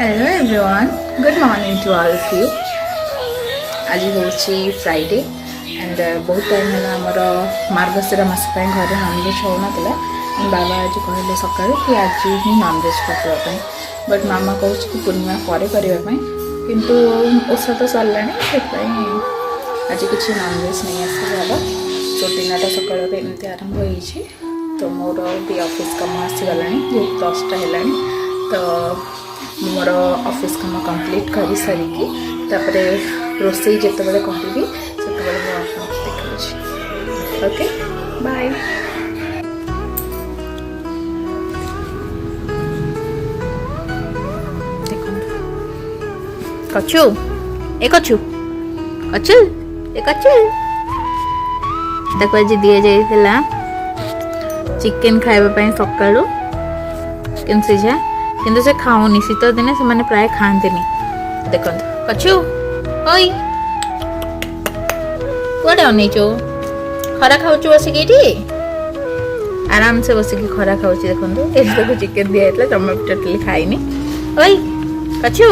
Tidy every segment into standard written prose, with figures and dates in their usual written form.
Hello everyone, good morning to all of you. आज हूँ Friday and बहुत time है आमर मार्गशीर मास घर नॉनवेज होना बाबा आज कहले सका कि आज ही नॉनवेज पकापी बट मामा कह कि पूर्णिमा पर करने किंतु ओषा तो सरला से आज किसी नॉनवेज नहीं आस बाबा तो दिन सकाल एमती आरंभ हो तो मोर भी ऑफिस कम आसीगला जो 10टा है तो मोर ऑफिस काम कंप्लीट कर सारिकी तापरे रोसई जिते बड़े कहबी से देखा ओके बाय। कछु ए कछु अचल ए कचल देखो आज दिया जाइला चिकेन खाइबा सकाळु केनसिजा किंतु से खाऊनी शीत दिने से माने प्राय खाते देख कछु ओई कौटे अनईचो खरा खाऊ बसिक आराम से बसिक खरा खाऊ देखो ये चिकेन दिया जमा टोटली खाइनी ओई कछु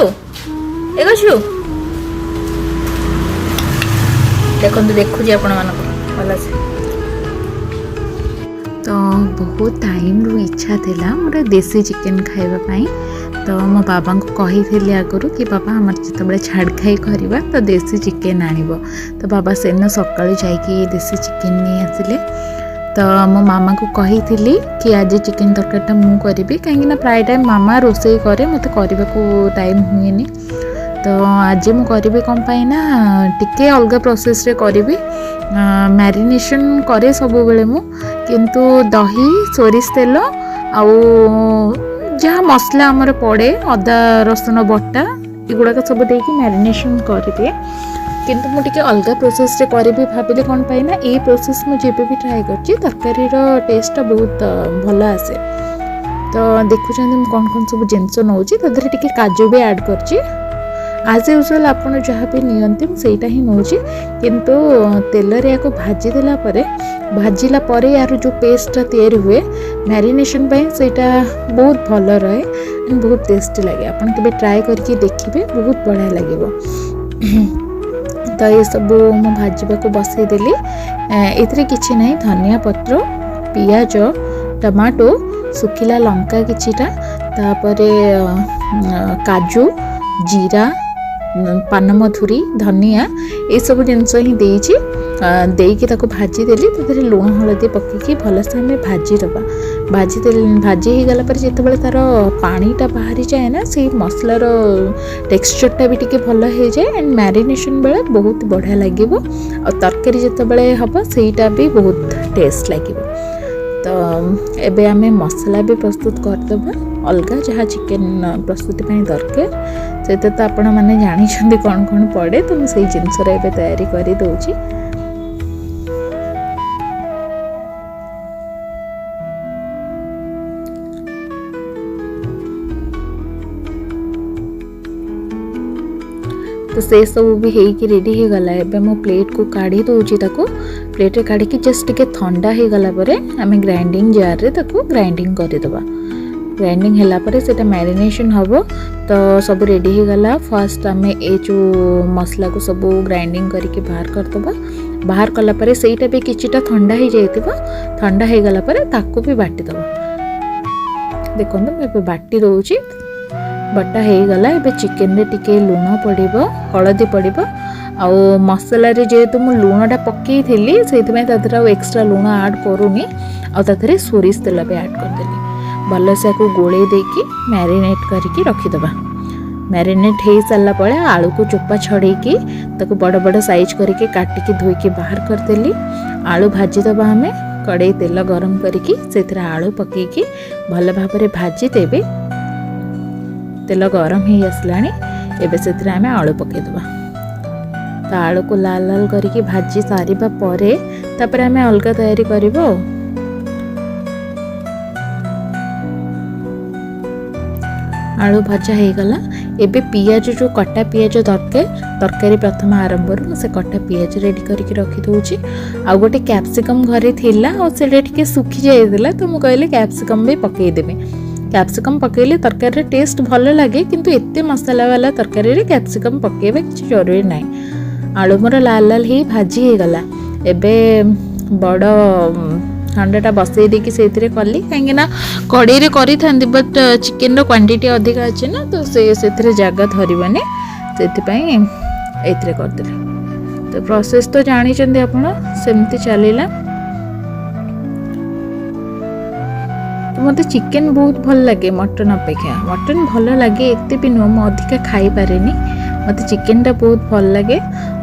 ए कछु देखो देखुची आपण मान भल से तो बहुत टाइम रू इच्छा थिला मोर देसी चिकेन खाइबापी तो मो बाबा को कही आगुरी कि बाबा आम जो छाड़ खाई करवा तो देसी चिकेन आनिब तो बाबा सेन सका जाकि देसी चिकेन नहीं आसिले तो मो मामा को कही कि आज चिकेन तरकारीटा मु करी कहीं प्राय टाइम मामा रोसई करे मत करने को टाइम हुए तो आज मु करी कौन पाइना टिके अलग प्रोसेस रे करी मैरिनेशन करे सब बेले मु किंतु दही सोरिष तेल आउ जहाँ मसला आमर पड़े अदा रसुन बटा एगुड़ाक सब देकी मैरिनेशन करिदिए किंतु मुझे अलग प्रोसेस रे करी भाविली कौन पाइना ये प्रोसेस मुझे भी ट्राए कर तरकारी टेस्टा बहुत भल आसे तो देखुं कौन कौन सब जिनस नौची टे काजू भी ऐड कर आज यूजुअल आपन जहाँ भी नियंती सेटा ही नौची किंतु तेल रे को भाजी देला परे भाजिला परे यार जो पेस्टा तैयारी हुए मैरिनेशन पे सेटा बहुत भल रहे एंड बहुत टेस्टी लगे आपन के ट्राए करके देखिए बहुत बढ़िया लगे तो ये सब मु भाजबा को बसई देली एथरे किछि नहीं धनिया पत्र पियाज टमाटो सुखिला लंका किछिटा तापरे काजू जीरा पानमधुरी धनिया ये सब जिनस ही देकी भाजी देली तो लुण हलदी पकईकि भलसे आम भाजी दबा भाजी हो गला जिते तार पानीटा बाहरी जाए ना से मसलार टेक्सचरटा भी टिके भल हो जाए एंड मैरिनेशन बेले बहुत बढ़िया लगे और तरकारी जिते हम सेटा भी बहुत टेस्ट लगे तो एबे आम मसला भी प्रस्तुत करदबा अलग जहाँ चिकेन प्रस्तुति दरकार से तो आपण मैंने जानी कौन कौन पड़े तो मुझे जिनस तैयारी कर दौची तो से सब भी होगी रेडी हो गला एबे मो प्लेट को काढ़ी दूची ताको प्लेट रे काढ़ी जस्ट टिके ठंडा हो गला परे आमे ग्राइंडिंग जार रे ताको ग्राइंडिंग कर देबा ग्राइंडिंग हैला परे सेटा मैरिनेशन हबो तो सब रेडी हो गला फर्स्ट आमे ए जो मसला को सब ग्राइंडिंग करके बाहर कर दबा बाहर कला परे सेटा भी किछिटा ठंडा हो जाइतिबा ठंडा हो गला परे ताको भी बाटी दबा देखो मैं बाटी दउची बटा हो गला एबे चिकेन रे टिके लुण पड़िबो हळदी पड़िबो आउ मसला रे जेहेतु मु लुणटा पकई थिली सेति तादर एक्स्ट्रा लुण ऐड करूनी आ तादरे सोरिष तेल भी ऐड कर देली भल से गोले देकी मैरिनेट करके रखीदबा मैरिनेट हो सारा पड़े आलू को चोपा छड़ेकी ताको बड़ बड़ साइज करके काटिकी धोईकी बाहर करदेली आलू भाजीदबा आम कड़े तेल गरम करके से आलू पकईकी भल भाव भाजी देवे तेल गरम हो आसलानी एबे से आम आलू पकईदबा तो आलू को लाल लाल करके भाजी सारिबा परे तापर आम अलग तैयारी करिबो आलू भजा हो गला एबे पियाज जो कटा पियाज तरकारी प्रथम आरंभ से कटा पियाज रेडी करके रखी दूची आ गोटे कैप्सिकम घरे थिला और से सुखी जाइला तो मुझे कहली कैप्सिकम भी पकईदेवी କ୍ୟାପ୍ସିକମ୍ ପକେଇଲେ ତରକାରୀର ଟେଷ୍ଟ ଭଲ ଲାଗେ, କିନ୍ତୁ ଏତେ ମସଲା ବାଲା ତରକାରୀରେ କ୍ୟାପ୍ସିକମ୍ ପକେଇବା କିଛି ଜରୁରୀ ନାହିଁ। ଆଳୁ ମୋର ଲାଲ ଲାଲ ହେଇ ଭାଜି ହେଇଗଲା। ଏବେ ବଡ଼ ହଣ୍ଡାଟା ବସେଇ ଦେଇକି ସେଇଥିରେ କଲି, କାହିଁକିନା କଡ଼େଇରେ କରିଥାନ୍ତି ବଟ୍ ଚିକେନର କ୍ୱାଣ୍ଟିଟି ଅଧିକା ଅଛି ନା, ତ ସେଥିରେ ଜାଗା ଧରିବନି, ସେଥିପାଇଁ ଏଇଥିରେ କରିଦେଲି। ତ ପ୍ରୋସେସ୍ ତ ଜାଣିଛନ୍ତି ଆପଣ, ସେମିତି ଚାଲିଲା। ମୋତେ ଚିକେନ୍ ବହୁତ ଭଲ ଲାଗେ ମଟନ୍ ଅପେକ୍ଷା। ମଟନ୍ ଭଲ ଲାଗେ, ଏତେ ବି ନୁହଁ, ମୁଁ ଅଧିକା ଖାଇପାରେନି। ମୋତେ ଚିକେନ୍ଟା ବହୁତ ଭଲ ଲାଗେ।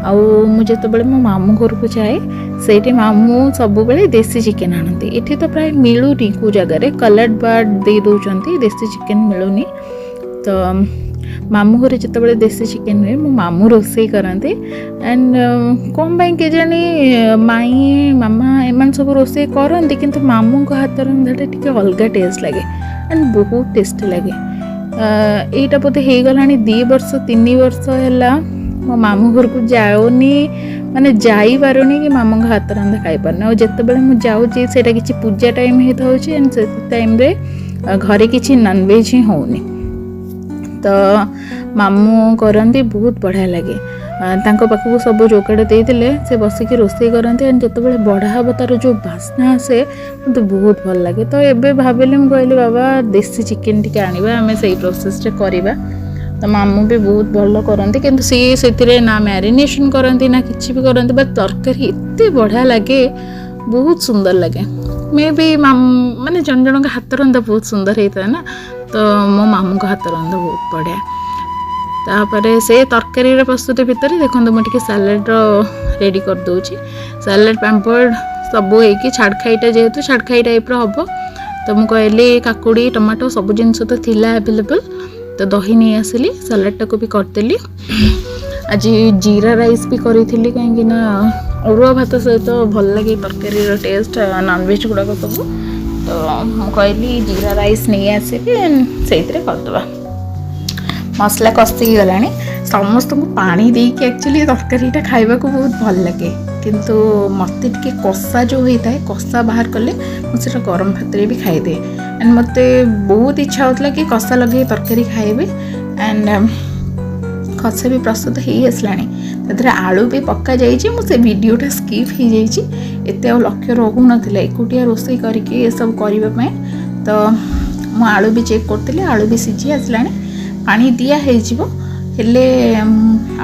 ଆଉ ମୁଁ ଯେତେବେଳେ ମୋ ମାମୁଁ ଘରକୁ ଯାଏ, ସେଇଠି ମାମୁଁ ସବୁବେଳେ ଦେଶୀ ଚିକେନ୍ ଆଣନ୍ତି। ଏଠି ତ ପ୍ରାୟ ମିଳୁନି, କେଉଁ ଜାଗାରେ କଲର୍ଡ ବାର୍ଡ଼ ଦେଇ ଦେଉଛନ୍ତି, ଦେଶୀ ଚିକେନ୍ ମିଳୁନି। ତ ମାମୁଁ ଘରେ ଯେତେବେଳେ ଦେଶୀ ଚିକେନ୍ ହୁଏ, ମୋ ମାମୁଁ ରୋଷେଇ କରନ୍ତି। ଆଣ୍ଡ କ'ଣ ପାଇଁ କେଜାଣି ମାଇଁ ମାମା ଏମାନେ ସବୁ ରୋଷେଇ କରନ୍ତି, କିନ୍ତୁ ମାମୁଁଙ୍କ ହାତ ରନ୍ଧାଟା ଟିକେ ଅଲଗା ଟେଷ୍ଟ ଲାଗେ ଆଣ୍ଡ ବହୁତ ଟେଷ୍ଟି ଲାଗେ। ଏଇଟା ବୋଧେ ହେଇଗଲାଣି 2 ବର୍ଷ 3 ବର୍ଷ ହେଲା ମୋ ମାମୁଁ ଘରକୁ ଯାଉନି, ମାନେ ଯାଇପାରୁନି କି ମାମୁଁଙ୍କ ହାତ ରନ୍ଧା ଖାଇପାରୁନି। ଆଉ ଯେତେବେଳେ ମୁଁ ଯାଉଛି ସେଇଟା କିଛି ପୂଜା ଟାଇମ୍ ହେଇଥାଉଛି, ଆଣ୍ଡ ସେ ଟାଇମ୍ରେ ଘରେ କିଛି ନନଭେଜ୍ ହିଁ ହେଉନି। ତ ମାମୁଁ କରନ୍ତି, ବହୁତ ବଢ଼ିଆ ଲାଗେ। ତାଙ୍କ ପାଖକୁ ସବୁ ଯୋଗାଡ଼ ଦେଇଥିଲେ, ସେ ବସିକି ରୋଷେଇ କରନ୍ତି। ଆଣ୍ଡ ଯେତେବେଳେ ବଢ଼ା ହେବ ତାର ଯେଉଁ ବାସ୍ନା ଆସେ, ମୋତେ ବହୁତ ଭଲ ଲାଗେ। ତ ଏବେ ଭାବିଲି, ମୁଁ କହିଲି ବାବା ଦେଶୀ ଚିକେନ୍ ଟିକେ ଆଣିବା, ଆମେ ସେଇ ପ୍ରୋସେସ୍ରେ କରିବା। ତ ମାମୁଁ ବି ବହୁତ ଭଲ କରନ୍ତି, କିନ୍ତୁ ସିଏ ସେଥିରେ ନା ମ୍ୟାରିନେସନ୍ କରନ୍ତି ନା କିଛି ବି କରନ୍ତି, ବାଟ୍ ତରକାରୀ ଏତେ ବଢ଼ିଆ ଲାଗେ, ବହୁତ ସୁନ୍ଦର ଲାଗେ। ମେ ବି ମାନେ ଜଣ ଜଣଙ୍କ ହାତ ରନ୍ଧା ବହୁତ ସୁନ୍ଦର ହେଇଥାଏ ନା, ତ ମୋ ମାମୁଁଙ୍କ ହାତ ରନ୍ଧା ବହୁତ ବଢ଼ିଆ। ତାପରେ ସେ ତରକାରୀର ପ୍ରସ୍ତୁତି ଭିତରେ ଦେଖନ୍ତୁ, ମୁଁ ଟିକେ ସାଲାଡ଼ର ରେଡ଼ି କରିଦେଉଛି। ସାଲାଡ଼ ପାମ୍ପଡ଼ ସବୁ ହେଇକି ଛାଡ଼ଖାଇଟା, ଯେହେତୁ ଛାଡ଼ଖାଇ ଟାଇପ୍ର ହେବ, ତ ମୁଁ କହିଲି କାକୁଡ଼ି ଟମାଟୋ ସବୁ ଜିନିଷ ତ ଥିଲା ଆଭେଲେବଲ୍, ତ ଦହି ନେଇ ଆସିଲି, ସାଲାଡ଼ଟାକୁ ବି କରିଦେଲି। ଆଜି ଜିରା ରାଇସ୍ ବି କରିଥିଲି, କାହିଁକିନା ଅରୁଆ ଭାତ ସହିତ ଭଲ ଲାଗେ ତରକାରୀର ଟେଷ୍ଟ, ନନଭେଜ୍ ଗୁଡ଼ାକ ସବୁ। ତ ମୁଁ କହିଲି ଜିରା ରାଇସ୍ ନେଇ ଆସିବି, ସେଇଥିରେ କରିଦେବା। ମସଲା କଷି ଗଲାଣି, ସମସ୍ତଙ୍କୁ ପାଣି ଦେଇକି ଆକ୍ଚୁଆଲି ତରକାରୀଟା ଖାଇବାକୁ ବହୁତ ଭଲ ଲାଗେ, କିନ୍ତୁ ମୋତେ ଟିକେ କଷା ଯେଉଁ ହେଇଥାଏ, କଷା ବାହାର କଲେ ମୁଁ ସେଇଟା ଗରମ ଭାତରେ ବି ଖାଇଦିଏ। ଆଣ୍ଡ ମୋତେ ବହୁତ ଇଚ୍ଛା ହେଉଥିଲା କି କଷା ଲଗେଇ ତରକାରୀ ଖାଇବି। ଆଣ୍ଡ କଷା ବି ପ୍ରସ୍ତୁତ ହେଇ ଆସିଲାଣି, ସେଥିରେ ଆଳୁ ବି ପକାଯାଇଛି। ମୁଁ ସେ ଭିଡ଼ିଓଟା ସ୍କିପ୍ ହେଇଯାଇଛି, ଏତେ ଆଉ ଲକ୍ଷ୍ୟ ରହୁନଥିଲା ଏକୁଟିଆ ରୋଷେଇ କରିକି ଏସବୁ କରିବା ପାଇଁ। ତ ମୁଁ ଆଳୁ ବି ଚେକ୍ କରୁଥିଲି, ଆଳୁ ବି ସିଝି ଆସିଲାଣି, ପାଣି ଦିଆ ହେଇଯିବ। ହେଲେ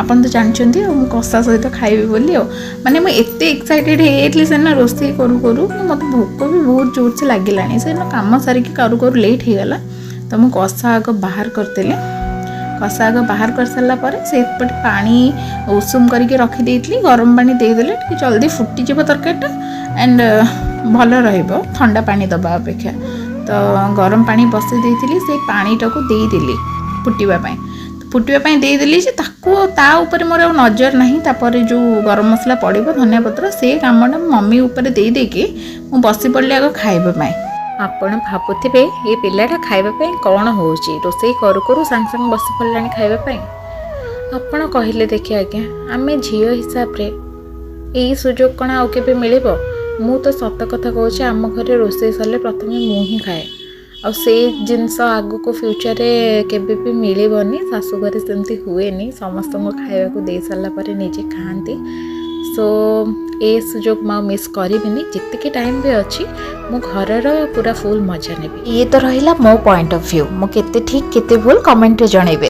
ଆପଣ ତ ଜାଣିଛନ୍ତି ଆଉ, ମୁଁ କଷା ସହିତ ଖାଇବି ବୋଲି। ଆଉ ମାନେ ମୁଁ ଏତେ ଏକ୍ସାଇଟେଡ଼ ହେଇଯାଇଥିଲି ସେଦିନ ରୋଷେଇ କରୁ କରୁ, ମୋତେ ଭୋକ ବି ବହୁତ ଜୋରସେ ଲାଗିଲାଣି। ସେଦିନ କାମ ସାରିକି କରୁ କରୁ ଲେଟ୍ ହେଇଗଲା, ତ ମୁଁ କଷା ଆଗ ବାହାର କରିଦେଲି। କଷା ଆଗ ବାହାର କରିସାରିଲା ପରେ ସେପଟେ ପାଣି ଉଷୁମ କରିକି ରଖିଦେଇଥିଲି, ଗରମ ପାଣି ଦେଇଦେଲେ ଟିକେ ଜଲ୍ଦି ଫୁଟିଯିବ ତରକାରୀଟା, ଆଣ୍ଡ ଭଲ ରହିବ ଥଣ୍ଡା ପାଣି ଦେବା ଅପେକ୍ଷା। ତ ଗରମ ପାଣି ବସେଇ ଦେଇଥିଲି, ସେଇ ପାଣିଟାକୁ ଦେଇଦେଲି ଫୁଟିବା ପାଇଁ ଦେଇଦେଲି, ଯେ ତାକୁ ତା ଉପରେ ମୋର ଆଉ ନଜର ନାହିଁ। ତାପରେ ଯେଉଁ ଗରମ ମସଲା ପଡ଼ିବ, ଧନିଆ ପତ୍ର, ସେ କାମଟା ମମି ଉପରେ ଦେଇକି ମୁଁ ବସି ପଡ଼ିଲି ଆଗ ଖାଇବା ପାଇଁ। ଆପଣ ଭାବୁଥିବେ ଏ ପିଲାଟା ଖାଇବା ପାଇଁ କ'ଣ ହେଉଛି, ରୋଷେଇ କରୁ କରୁ ସାଙ୍ଗେ ସାଙ୍ଗେ ବସି ପଡ଼ିଲାଣି ଖାଇବା ପାଇଁ। ଆପଣ କହିଲେ ଦେଖି ଆଜ୍ଞା, ଆମେ ଝିଅ ହିସାବରେ ଏଇ ସୁଯୋଗ କ'ଣ ଆଉ କେବେ ମିଳିବ? ମୁଁ ତ ସତ କଥା କହୁଛି, ଆମ ଘରେ ରୋଷେଇ ସରିଲେ ପ୍ରଥମେ ମୁଁ ହିଁ ଖାଏ। ଆଉ ସେଇ ଜିନିଷ ଆଗକୁ ଫ୍ୟୁଚରରେ କେବେ ବି ମିଳିବନି। ଶାଶୁଘରେ ସେମିତି ହୁଏନି, ସମସ୍ତଙ୍କୁ ଖାଇବାକୁ ଦେଇ ସାରିଲା ପରେ ନିଜେ ଖାଆନ୍ତି। ସୋ ଏ ସୁଯୋଗ ମୁଁ ଆଉ ମିସ୍ କରିବିନି। ଯେତିକି ଟାଇମ୍ ବି ଅଛି ମୁଁ ଘରର ପୁରା ଫୁଲ୍ ମଜା ନେବି। ଇଏ ତ ରହିଲା ମୋ ପଏଣ୍ଟ ଅଫ୍ ଭ୍ୟୁ। ମୁଁ କେତେ ଠିକ୍ କେତେ ଭୁଲ କମେଣ୍ଟରେ ଜଣେଇବେ।